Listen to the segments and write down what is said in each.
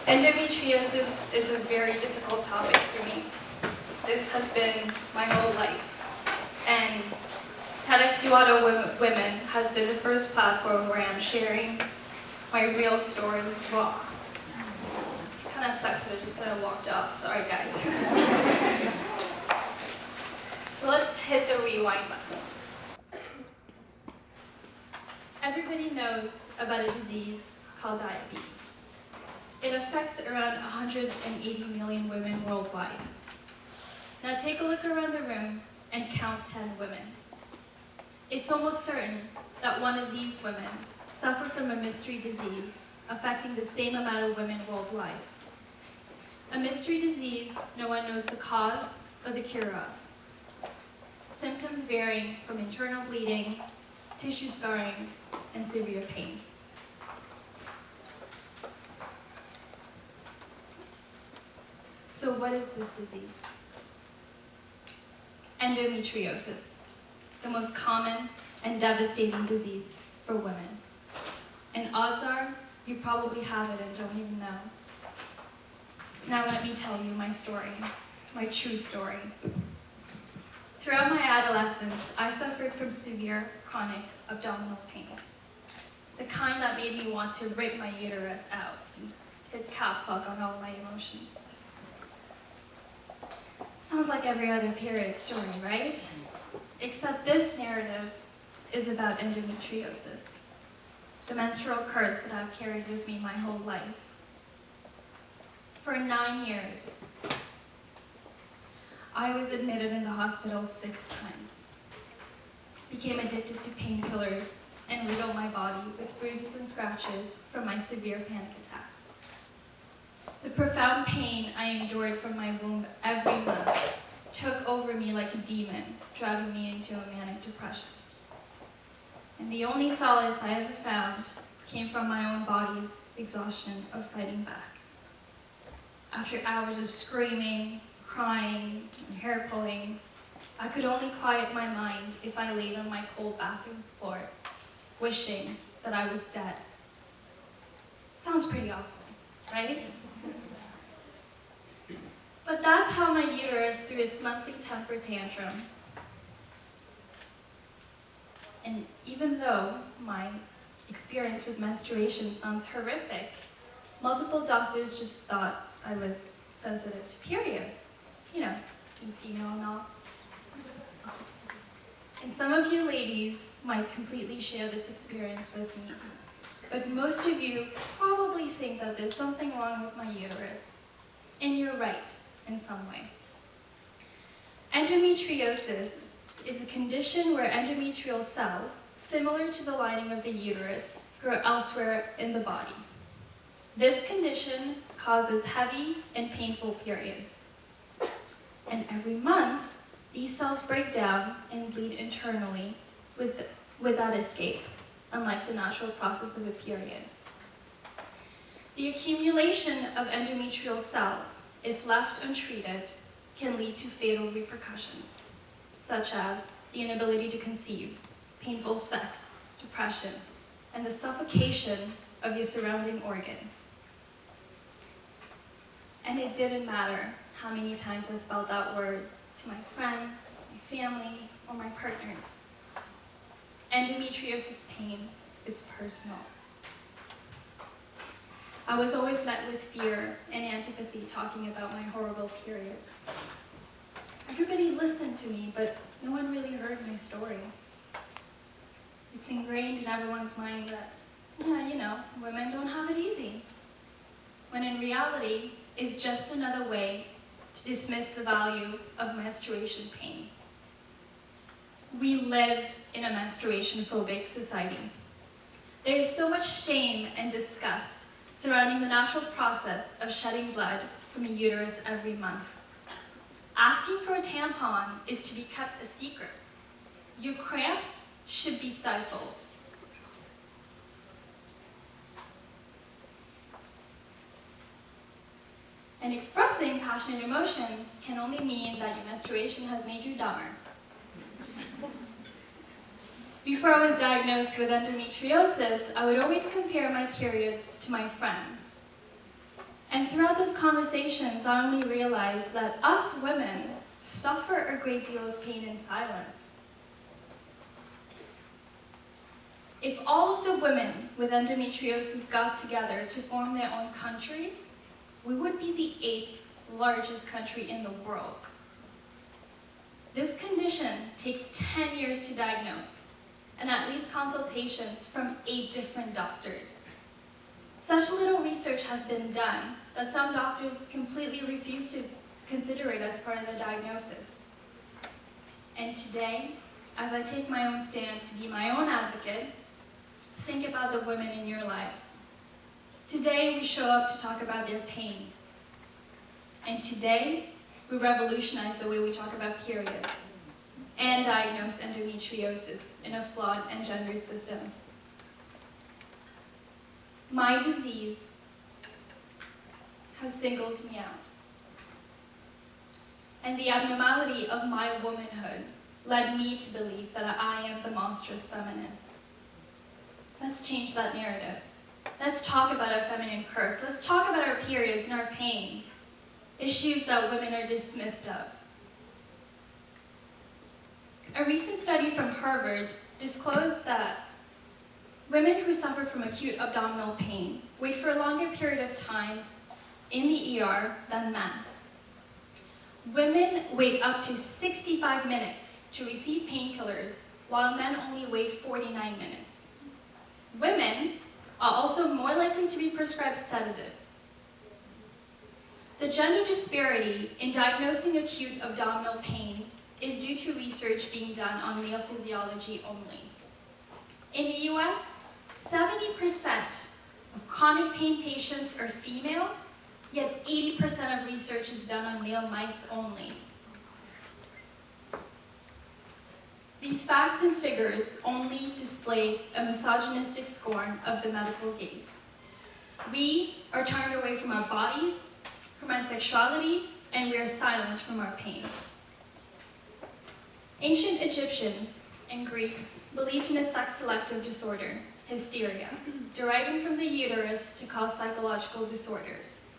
Endometriosis is a very difficult topic for me. This has been my whole life. And TEDxUOttawaWomen has been the first platform where I'm sharing my real story raw. Kind of sucks that I just kind of walked off. Sorry, guys. So let's hit the rewind button. Everybody knows about a disease called diabetes. It affects around 180 million women worldwide. Now take a look around the room and count 10 women. It's almost certain that one of these women suffered from a mystery disease affecting the same amount of women worldwide. A mystery disease no one knows the cause or the cure of. Symptoms varying from internal bleeding, tissue scarring, and severe pain. So what is this disease? Endometriosis, the most common and devastating disease for women. And odds are, you probably have it and don't even know. Now let me tell you my story, my true story. Throughout my adolescence, I suffered from severe chronic abdominal pain. The kind that made me want to rip my uterus out and hit caps lock on all my emotions. Sounds like every other period story, right? Except this narrative is about endometriosis, the menstrual curse that I've carried with me my whole life. For 9 years, I was admitted in the hospital 6 times, became addicted to painkillers, and riddled my body with bruises and scratches from my severe panic attacks. The profound pain I endured from my womb every month took over me like a demon, driving me into a manic depression. And the only solace I ever found came from my own body's exhaustion of fighting back. After hours of screaming, crying, and hair pulling, I could only quiet my mind if I laid on my cold bathroom floor, wishing that I was dead. Sounds pretty awful, right? But that's how my uterus threw its monthly temper tantrum. And even though my experience with menstruation sounds horrific, multiple doctors just thought I was sensitive to periods. You know, being female and all. And some of you ladies might completely share this experience with me, but most of you probably think that there's something wrong with my uterus. And you're right in some way. Endometriosis is a condition where endometrial cells, similar to the lining of the uterus, grow elsewhere in the body. This condition causes heavy and painful periods. And every month, these cells break down and bleed internally without escape, unlike the natural process of a period. The accumulation of endometrial cells, if left untreated, can lead to fatal repercussions, such as the inability to conceive, painful sex, depression, and the suffocation of your surrounding organs. And it didn't matter how many times I spelled that word to my friends, my family, or my partners. Endometriosis pain is personal. I was always met with fear and antipathy talking about my horrible periods. Everybody listened to me, but no one really heard my story. It's ingrained in everyone's mind that, yeah, you know, women don't have it easy. When in reality, it's just another way to dismiss the value of menstruation pain. We live in a menstruation-phobic society. There is so much shame and disgust surrounding the natural process of shedding blood from a uterus every month. Asking for a tampon is to be kept a secret. Your cramps should be stifled. And expressing passionate emotions can only mean that your menstruation has made you dumber. Before I was diagnosed with endometriosis, I would always compare my periods to my friends. And throughout those conversations, I only realized that us women suffer a great deal of pain in silence. If all of the women with endometriosis got together to form their own country, we would be the 8th largest country in the world. This condition takes 10 years to diagnose, and at least consultations from 8 different doctors. Such little research has been done that some doctors completely refuse to consider it as part of the diagnosis. And today, as I take my own stand to be my own advocate, think about the women in your lives. Today, we show up to talk about their pain. And today, we revolutionize the way we talk about periods and diagnose endometriosis in a flawed and gendered system. My disease has singled me out. And the abnormality of my womanhood led me to believe that I am the monstrous feminine. Let's change that narrative. Let's talk about our feminine curse. Let's talk about our periods and our pain, issues that women are dismissed of. A recent study from Harvard disclosed that women who suffer from acute abdominal pain wait for a longer period of time in the ER than men. Women wait up to 65 minutes to receive painkillers, while men only wait 49 minutes. Women are also more likely to be prescribed sedatives. The gender disparity in diagnosing acute abdominal pain is due to research being done on male physiology only. In the US, 70% of chronic pain patients are female, yet 80% of research is done on male mice only. These facts and figures only display a misogynistic scorn of the medical gaze. We are turned away from our bodies, from our sexuality, and we are silenced from our pain. Ancient Egyptians and Greeks believed in a sex-selective disorder, hysteria, deriving from the uterus to cause psychological disorders.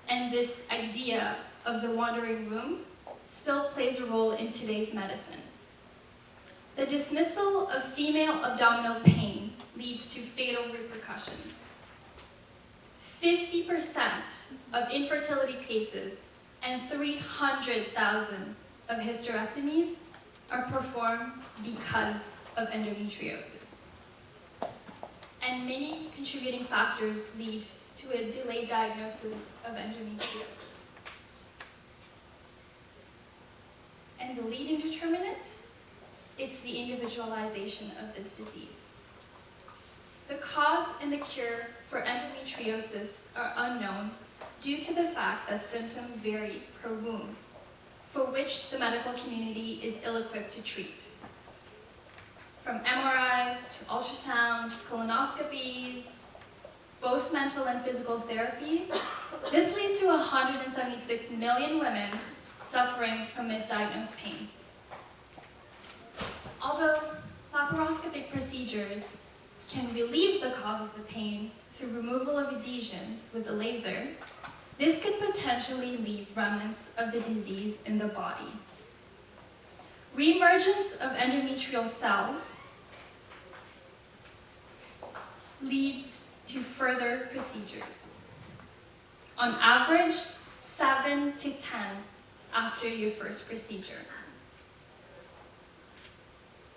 And this idea of the wandering womb still plays a role in today's medicine. The dismissal of female abdominal pain leads to fatal repercussions. 50% of infertility cases and 300,000 of hysterectomies are performed because of endometriosis. And many contributing factors lead to a delayed diagnosis of endometriosis. And the leading determinant? It's the individualization of this disease. The cause and the cure for endometriosis are unknown due to the fact that symptoms vary per womb, for which the medical community is ill-equipped to treat. From MRIs to ultrasounds, colonoscopies, both mental and physical therapy, this leads to 176 million women suffering from misdiagnosed pain. Although laparoscopic procedures can relieve the cause of the pain through removal of adhesions with a laser, this could potentially leave remnants of the disease in the body. Reemergence of endometrial cells leads to further procedures. On average, 7 to 10 after your first procedure.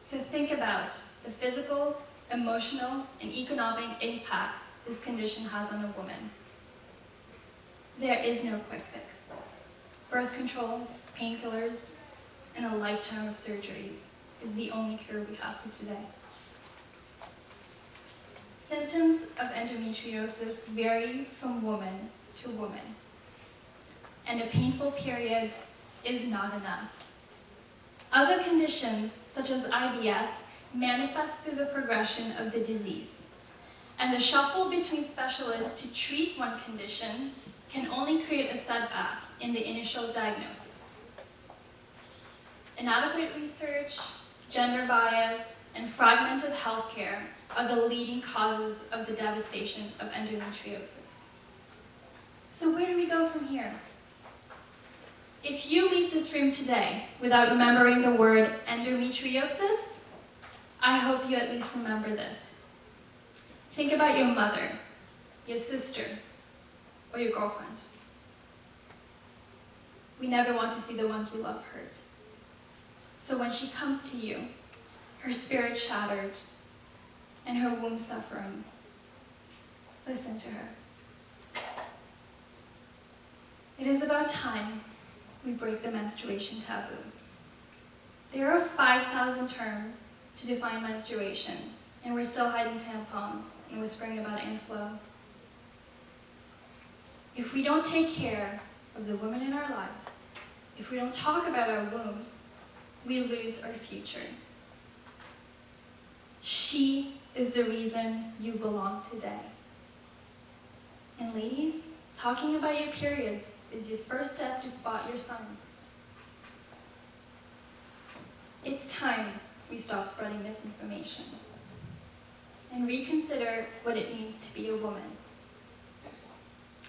So think about the physical, emotional, and economic impact this condition has on a woman. There is no quick fix. Birth control, painkillers, and a lifetime of surgeries is the only cure we have for today. Symptoms of endometriosis vary from woman to woman, and a painful period is not enough. Other conditions, such as IBS, manifest through the progression of the disease, and the shuffle between specialists to treat one condition can only create a setback in the initial diagnosis. Inadequate research, gender bias, and fragmented healthcare are the leading causes of the devastation of endometriosis. So where do we go from here? If you leave this room today without remembering the word endometriosis, I hope you at least remember this. Think about your mother, your sister, or your girlfriend. We never want to see the ones we love hurt. So when she comes to you, her spirit shattered and her womb suffering, listen to her. It is about time we break the menstruation taboo. There are 5,000 terms to define menstruation, and we're still hiding tampons and whispering about inflow. If we don't take care of the women in our lives, if we don't talk about our wombs, we lose our future. She is the reason you belong today. And ladies, talking about your periods is your first step to spot your signs. It's time we stop spreading misinformation and reconsider what it means to be a woman.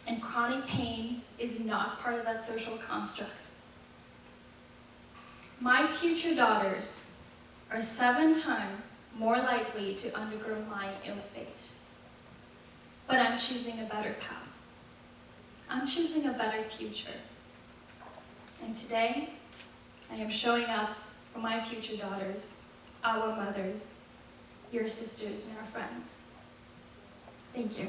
And chronic pain is not part of that social construct. My future daughters are 7 times more likely to undergo my ill fate. But I'm choosing a better path. I'm choosing a better future. And today, I am showing up for my future daughters, our mothers, your sisters, and our friends. Thank you.